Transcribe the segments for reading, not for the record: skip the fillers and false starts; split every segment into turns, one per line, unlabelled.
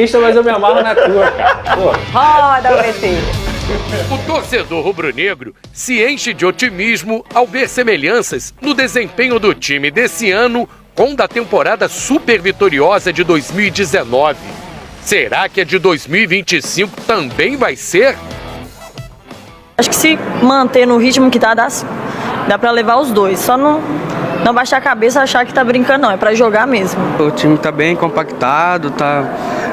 Mas eu me amarro na tua, cara. Pô.
Roda, PT.
O torcedor rubro-negro se enche de otimismo ao ver semelhanças no desempenho do time desse ano com o da temporada super vitoriosa de 2019. Será que a de 2025 também vai ser?
Acho que se manter no ritmo que tá, dá pra levar os dois. Só não baixar a cabeça e achar que tá brincando, não. É pra jogar mesmo.
O time tá bem compactado,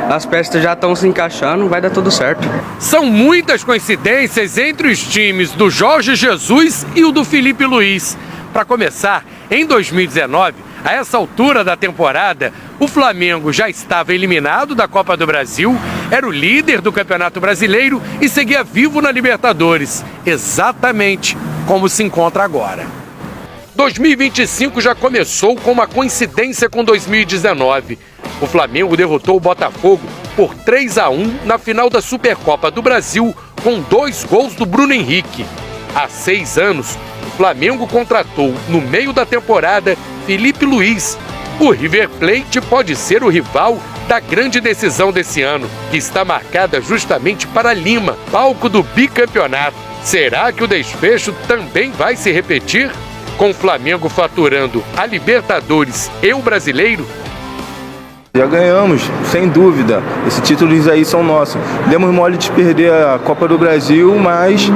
as peças já estão se encaixando, vai dar tudo certo.
São muitas coincidências entre os times do Jorge Jesus e o do Felipe Luiz. Para começar, em 2019, a essa altura da temporada, o Flamengo já estava eliminado da Copa do Brasil, era o líder do Campeonato Brasileiro e seguia vivo na Libertadores, exatamente como se encontra agora. 2025 já começou com uma coincidência com 2019. O Flamengo derrotou o Botafogo por 3-1 na final da Supercopa do Brasil com 2 gols do Bruno Henrique. Há 6 anos, o Flamengo contratou, no meio da temporada, Felipe Luiz. O River Plate pode ser o rival da grande decisão desse ano, que está marcada justamente para Lima, palco do bicampeonato. Será que o desfecho também vai se repetir? Com o Flamengo faturando a Libertadores e o Brasileiro?
Já ganhamos, sem dúvida. Esses títulos aí são nossos. Demos mole de perder a Copa do Brasil, mas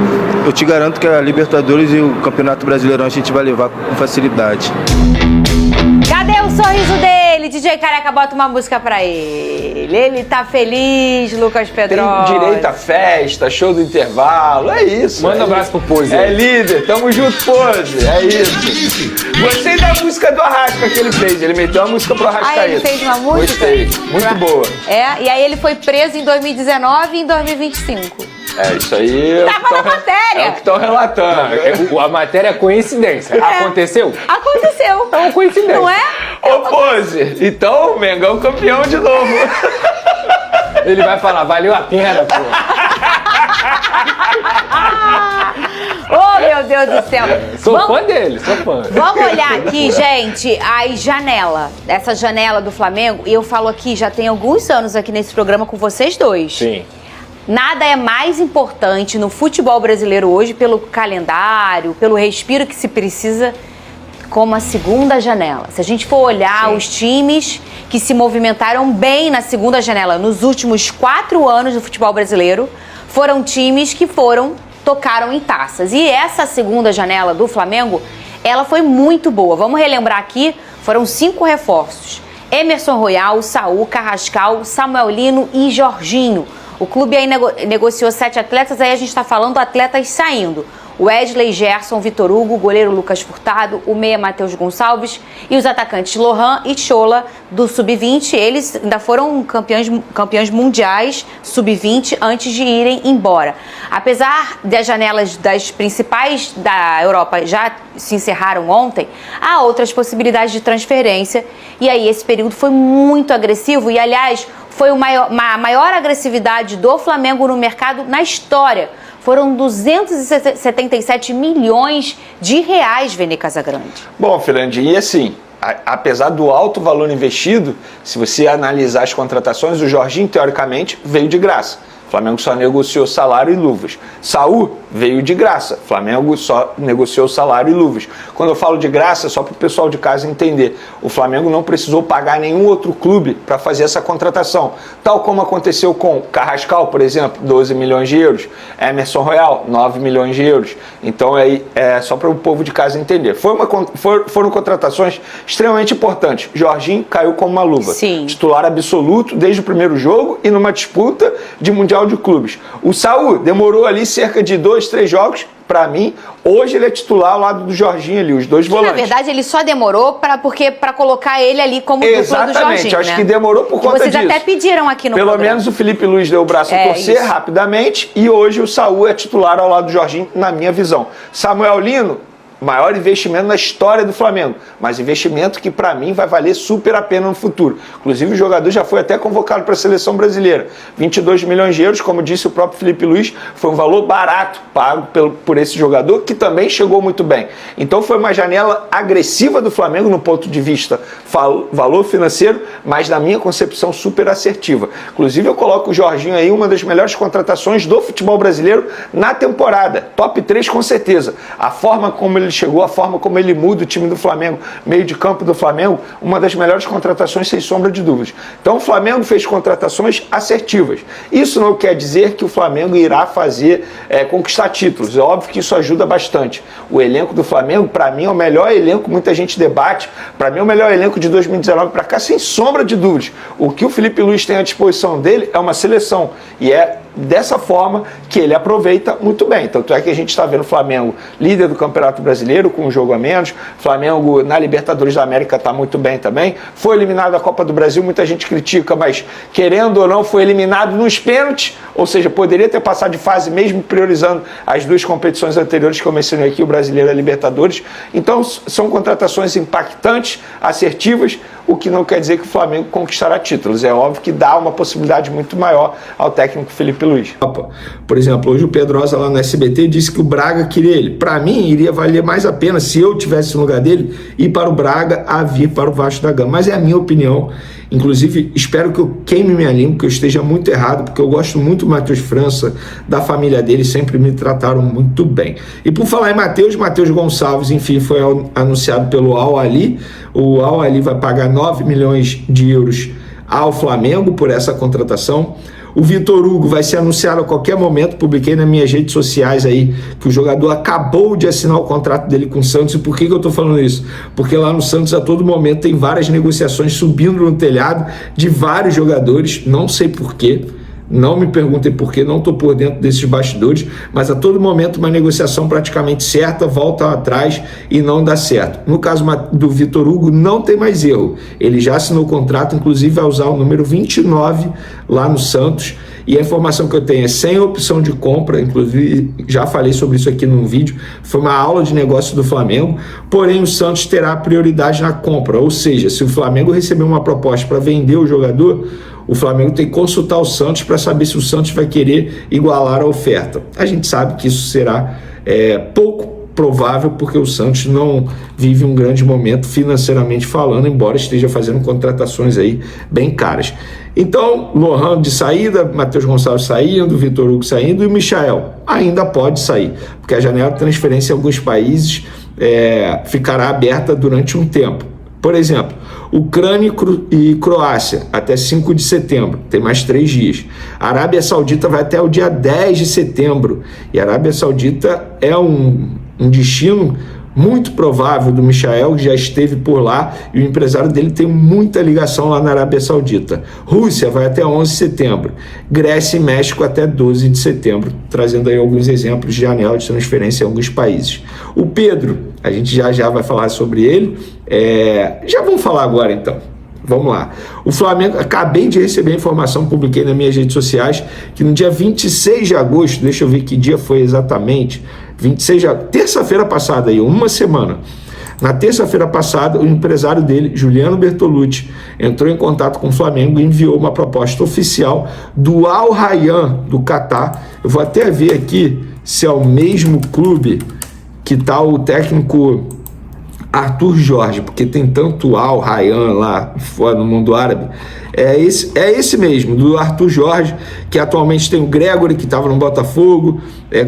eu te garanto que a Libertadores e o Campeonato Brasileirão a gente vai levar com facilidade.
Cadê o sorriso dele? DJ Careca, bota uma música pra ele. Ele tá feliz, Lucas Pedrosa.
Tem direito a festa, show do intervalo, é isso.
Manda um abraço pro Pose.
É líder, tamo junto, Pose, é isso. Gostei da música do Arrasca que ele fez, ele meteu a música pro Arrascaeta.
Ah, ele fez uma música?
Gostei, muito boa.
É, e aí ele foi preso em 2019 e em 2025.
É, isso aí
Tava na matéria.
É o que estão relatando.
A matéria é coincidência. Aconteceu?
Aconteceu.
É uma coincidência.
Não é?
Ô, Pose, então o Mengão campeão de novo.
Ele vai falar, valeu a pena, pô.
Oh, meu Deus do céu.
Sou fã dele, sou fã.
Vamos olhar aqui, gente, a janela. Essa janela do Flamengo, e eu falo aqui, já tem alguns anos aqui nesse programa com vocês dois.
Sim.
Nada é mais importante no futebol brasileiro hoje, pelo calendário, pelo respiro que se precisa, como a segunda janela. Se a gente for olhar os times que se movimentaram bem na segunda janela nos últimos 4 anos do futebol brasileiro, foram times que tocaram em taças. E essa segunda janela do Flamengo, ela foi muito boa. Vamos relembrar aqui, foram 5 reforços. Emerson Royal, Saul, Carrascal, Samuel Lino e Jorginho. O clube aí negociou 7 atletas, aí a gente está falando atletas saindo. Wesley, Gerson, Vitor Hugo, o goleiro Lucas Furtado, o meia Matheus Gonçalves e os atacantes Lohan e Chola do Sub-20. Eles ainda foram campeões mundiais Sub-20 antes de irem embora. Apesar das janelas das principais da Europa já se encerraram ontem, há outras possibilidades de transferência. E aí esse período foi muito agressivo e, aliás, foi a maior agressividade do Flamengo no mercado na história. Foram 277 milhões de reais, Vene Casagrande.
Bom, Fernandinho, e assim, apesar do alto valor investido, se você analisar as contratações, o Jorginho, teoricamente, veio de graça. O Flamengo só negociou salário e luvas. Saul veio de graça. O Flamengo só negociou salário e luvas. Quando eu falo de graça, só para o pessoal de casa entender, o Flamengo não precisou pagar nenhum outro clube para fazer essa contratação. Tal como aconteceu com Carrascal, por exemplo, 12 milhões de euros. Emerson Royal, 9 milhões de euros. Então, aí, é só para o povo de casa entender. Foram contratações extremamente importantes. Jorginho caiu como uma luva.
Sim.
Titular absoluto desde o primeiro jogo e numa disputa de Mundial de Clubes. O Saul demorou ali cerca de 2, 3 jogos. Para mim, hoje ele é titular ao lado do Jorginho ali, os dois volantes.
Na verdade, ele só demorou para colocar ele ali como dupla do Jorginho.
Exatamente, acho que demorou por conta disso.
Vocês até pediram aqui no programa.
Pelo menos o Felipe Luiz deu o braço a torcer rapidamente e hoje o Saul é titular ao lado do Jorginho, na minha visão. Samuel Lino maior investimento na história do Flamengo, mas investimento que para mim vai valer super a pena no futuro. Inclusive o jogador já foi até convocado para a seleção brasileira. 22 milhões de euros, como disse o próprio Felipe Luiz, foi um valor barato pago por esse jogador, que também chegou muito bem. Então foi uma janela agressiva do Flamengo no ponto de vista valor financeiro, mas na minha concepção super assertiva. Inclusive eu coloco o Jorginho aí uma das melhores contratações do futebol brasileiro na temporada. Top 3 com certeza. A forma como ele chegou, a forma como ele muda o time do Flamengo, meio de campo do Flamengo, uma das melhores contratações sem sombra de dúvidas. Então o Flamengo fez contratações assertivas. Isso não quer dizer que o Flamengo irá conquistar títulos. É óbvio que isso ajuda bastante. O elenco do Flamengo, para mim, é o melhor elenco, muita gente debate, para mim é o melhor elenco de 2019 para cá, sem sombra de dúvidas. O que o Felipe Luiz tem à disposição dele é uma seleção, e é dessa forma que ele aproveita muito bem. Tanto é que a gente está vendo o Flamengo líder do Campeonato Brasileiro, com um jogo a menos. Flamengo na Libertadores da América está muito bem também. Foi eliminado da Copa do Brasil, muita gente critica, mas querendo ou não, foi eliminado nos pênaltis, ou seja, poderia ter passado de fase mesmo priorizando as duas competições anteriores que eu mencionei aqui, o Brasileiro e a Libertadores. Então são contratações impactantes, assertivas, o que não quer dizer que o Flamengo conquistará títulos. É óbvio que dá uma possibilidade muito maior ao técnico Felipe Luiz.
Por exemplo, hoje o Pedrosa lá no SBT disse que o Braga queria ele. Para mim, iria valer mais a pena, se eu tivesse no lugar dele, ir para o Braga a vir para o Vasco da Gama. Mas é a minha opinião. Inclusive, espero que eu queime minha língua, que eu esteja muito errado, porque eu gosto muito do Matheus França, da família dele, sempre me trataram muito bem. E por falar em Matheus Gonçalves, enfim, foi anunciado pelo Al Ahly. O Al Ahly vai pagar 9 milhões de euros ao Flamengo por essa contratação. O Vitor Hugo vai ser anunciado a qualquer momento. Publiquei nas minhas redes sociais aí que o jogador acabou de assinar o contrato dele com o Santos. E por que eu tô falando isso? Porque lá no Santos a todo momento tem várias negociações subindo no telhado de vários jogadores, não sei por quê. Não me perguntem por quê, não estou por dentro desses bastidores, mas a todo momento uma negociação praticamente certa, volta atrás e não dá certo. No caso do Vitor Hugo, não tem mais erro. Ele já assinou o contrato, inclusive vai usar o número 29 lá no Santos. E a informação que eu tenho é sem opção de compra, inclusive já falei sobre isso aqui num vídeo, foi uma aula de negócio do Flamengo, porém o Santos terá prioridade na compra, ou seja, se o Flamengo receber uma proposta para vender o jogador, o Flamengo tem que consultar o Santos para saber se o Santos vai querer igualar a oferta. A gente sabe que isso será pouco provável, porque o Santos não vive um grande momento financeiramente falando, embora esteja fazendo contratações aí bem caras. Então, Lohan de saída, Matheus Gonçalves saindo, Vitor Hugo saindo e o Michael ainda pode sair, porque a janela de transferência em alguns países ficará aberta durante um tempo. Por exemplo, Ucrânia e Croácia, até 5 de setembro, tem mais 3 dias. A Arábia Saudita vai até o dia 10 de setembro. E a Arábia Saudita é um destino muito provável do Michael, que já esteve por lá, e o empresário dele tem muita ligação lá na Arábia Saudita. Rússia vai até 11 de setembro. Grécia e México até 12 de setembro, trazendo aí alguns exemplos de janela de transferência em alguns países. O Pedro, a gente já vai falar sobre ele. Já vamos falar agora então. Vamos lá. O Flamengo, acabei de receber a informação, publiquei nas minhas redes sociais, que no dia 26 de agosto, deixa eu ver que dia foi exatamente, terça-feira passada, aí, uma semana. Na terça-feira passada, o empresário dele, Juliano Bertolucci, entrou em contato com o Flamengo e enviou uma proposta oficial do Al Rayyan, do Catar. Eu vou até ver aqui se é o mesmo clube que está o técnico Arthur Jorge, porque tem tanto Al Rayyan lá fora no mundo árabe. É esse mesmo, do Arthur Jorge, que atualmente tem o Gregory, que estava no Botafogo,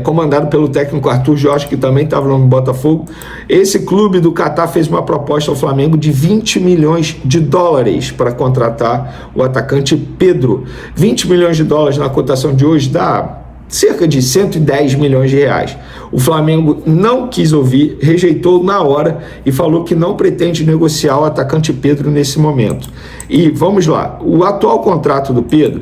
comandado pelo técnico Arthur Jorge, que também estava no Botafogo. Esse clube do Catar fez uma proposta ao Flamengo de 20 milhões de dólares para contratar o atacante Pedro. 20 milhões de dólares na cotação de hoje dá cerca de 110 milhões de reais. O Flamengo não quis ouvir, rejeitou na hora e falou que não pretende negociar o atacante Pedro nesse momento. E vamos lá, o atual contrato do Pedro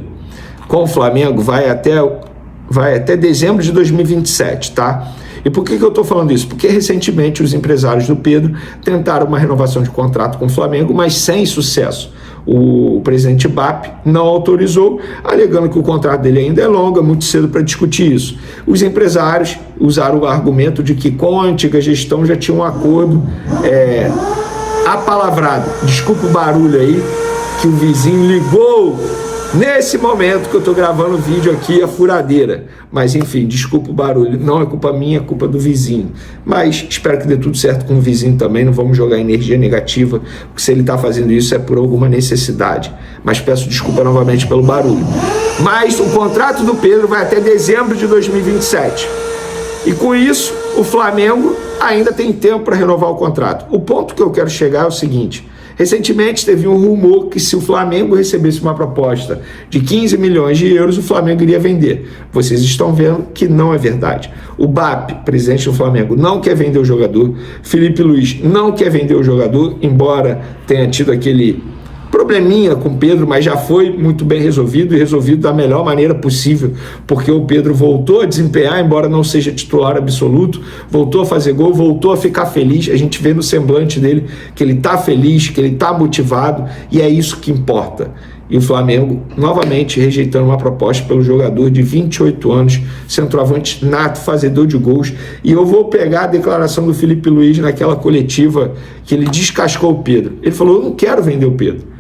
com o Flamengo vai até dezembro de 2027, tá? E por que eu estou falando isso? Porque recentemente os empresários do Pedro tentaram uma renovação de contrato com o Flamengo, mas sem sucesso. O presidente BAP não autorizou, alegando que o contrato dele ainda é longo, é muito cedo para discutir isso. Os empresários usaram o argumento de que com a antiga gestão já tinha um acordo apalavrado. Desculpa o barulho aí, que o vizinho ligou nesse momento que eu estou gravando o vídeo aqui, a furadeira. Mas enfim, desculpa o barulho, não é culpa minha, é culpa do vizinho. Mas espero que dê tudo certo com o vizinho também, não vamos jogar energia negativa, porque se ele está fazendo isso é por alguma necessidade. Mas peço desculpa novamente pelo barulho. Mas o contrato do Pedro vai até dezembro de 2027. E com isso, o Flamengo ainda tem tempo para renovar o contrato. O ponto que eu quero chegar é o seguinte: recentemente teve um rumor que se o Flamengo recebesse uma proposta de 15 milhões de euros, o Flamengo iria vender. Vocês estão vendo que não é verdade. O BAP, presidente do Flamengo, não quer vender o jogador. Felipe Luiz não quer vender o jogador, embora tenha tido aquele probleminha com o Pedro, mas já foi muito bem resolvido e resolvido da melhor maneira possível, porque o Pedro voltou a desempenhar, embora não seja titular absoluto, voltou a fazer gol, voltou a ficar feliz. A gente vê no semblante dele que ele está feliz, que ele está motivado, e é isso que importa. E o Flamengo, novamente, rejeitando uma proposta pelo jogador de 28 anos, centroavante nato, fazedor de gols. E eu vou pegar a declaração do Felipe Luiz naquela coletiva que ele descascou o Pedro. Ele falou: eu não quero vender o Pedro.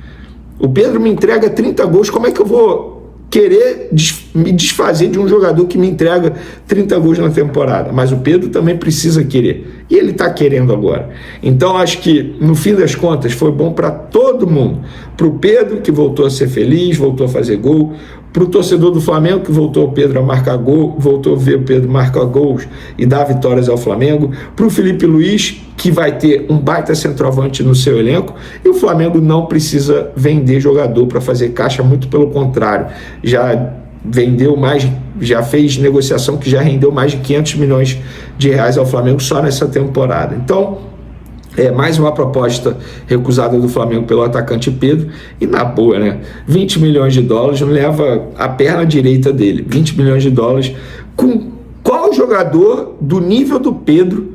O Pedro me entrega 30 gols, como é que eu vou querer me desfazer de um jogador que me entrega 30 gols na temporada? Mas o Pedro também precisa querer, e ele está querendo agora. Então acho que, no fim das contas, foi bom para todo mundo. Para o Pedro, que voltou a ser feliz, voltou a fazer gol. Para o torcedor do Flamengo, que voltou o Pedro a marcar gol, voltou a ver o Pedro marcar gols e dar vitórias ao Flamengo. Para o Felipe Luiz, que vai ter um baita centroavante no seu elenco. E o Flamengo não precisa vender jogador para fazer caixa, muito pelo contrário. Já vendeu mais, já fez negociação que já rendeu mais de 500 milhões de reais ao Flamengo só nessa temporada. Então, é mais uma proposta recusada do Flamengo pelo atacante Pedro. E na boa, né? 20 milhões de dólares não leva a perna direita dele. 20 milhões de dólares. Com qual jogador do nível do Pedro,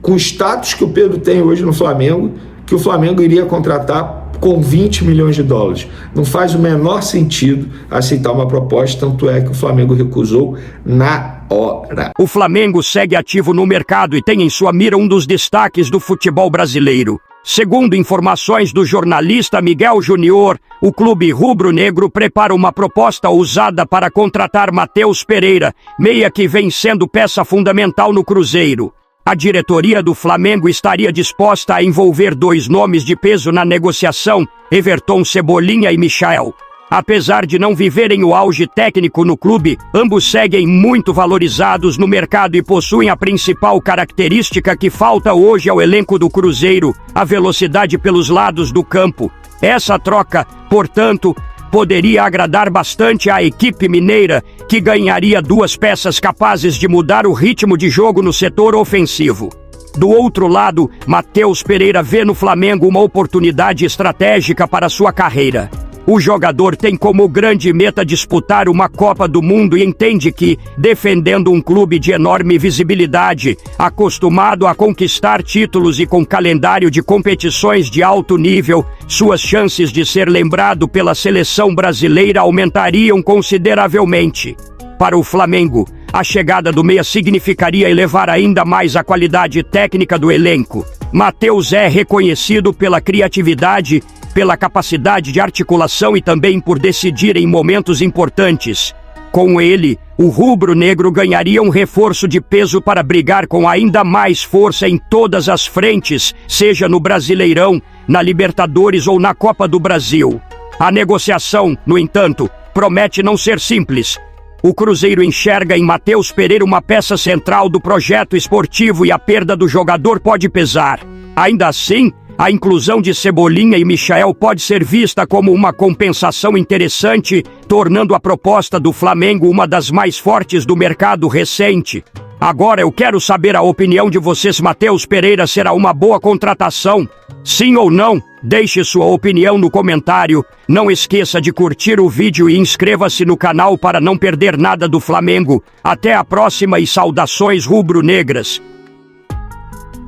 com o status que o Pedro tem hoje no Flamengo, que o Flamengo iria contratar com 20 milhões de dólares? Não faz o menor sentido aceitar uma proposta, tanto é que o Flamengo recusou na hora.
O Flamengo segue ativo no mercado e tem em sua mira um dos destaques do futebol brasileiro. Segundo informações do jornalista Miguel Júnior, o clube rubro-negro prepara uma proposta ousada para contratar Matheus Pereira, meia que vem sendo peça fundamental no Cruzeiro. A diretoria do Flamengo estaria disposta a envolver dois nomes de peso na negociação, Everton Cebolinha e Michael. Apesar de não viverem o auge técnico no clube, ambos seguem muito valorizados no mercado e possuem a principal característica que falta hoje ao elenco do Cruzeiro: a velocidade pelos lados do campo. Essa troca, portanto, poderia agradar bastante à equipe mineira, que ganharia duas peças capazes de mudar o ritmo de jogo no setor ofensivo. Do outro lado, Matheus Pereira vê no Flamengo uma oportunidade estratégica para sua carreira. O jogador tem como grande meta disputar uma Copa do Mundo e entende que, defendendo um clube de enorme visibilidade, acostumado a conquistar títulos e com calendário de competições de alto nível, suas chances de ser lembrado pela seleção brasileira aumentariam consideravelmente. Para o Flamengo, a chegada do meia significaria elevar ainda mais a qualidade técnica do elenco. Matheus é reconhecido pela criatividade, pela capacidade de articulação e também por decidir em momentos importantes. Com ele, o rubro-negro ganharia um reforço de peso para brigar com ainda mais força em todas as frentes, seja no Brasileirão, na Libertadores ou na Copa do Brasil. A negociação, no entanto, promete não ser simples. O Cruzeiro enxerga em Matheus Pereira uma peça central do projeto esportivo e a perda do jogador pode pesar. Ainda assim, a inclusão de Cebolinha e Michael pode ser vista como uma compensação interessante, tornando a proposta do Flamengo uma das mais fortes do mercado recente. Agora eu quero saber a opinião de vocês. Matheus Pereira será uma boa contratação? Sim ou não? Deixe sua opinião no comentário. Não esqueça de curtir o vídeo e inscreva-se no canal para não perder nada do Flamengo. Até a próxima e saudações rubro-negras.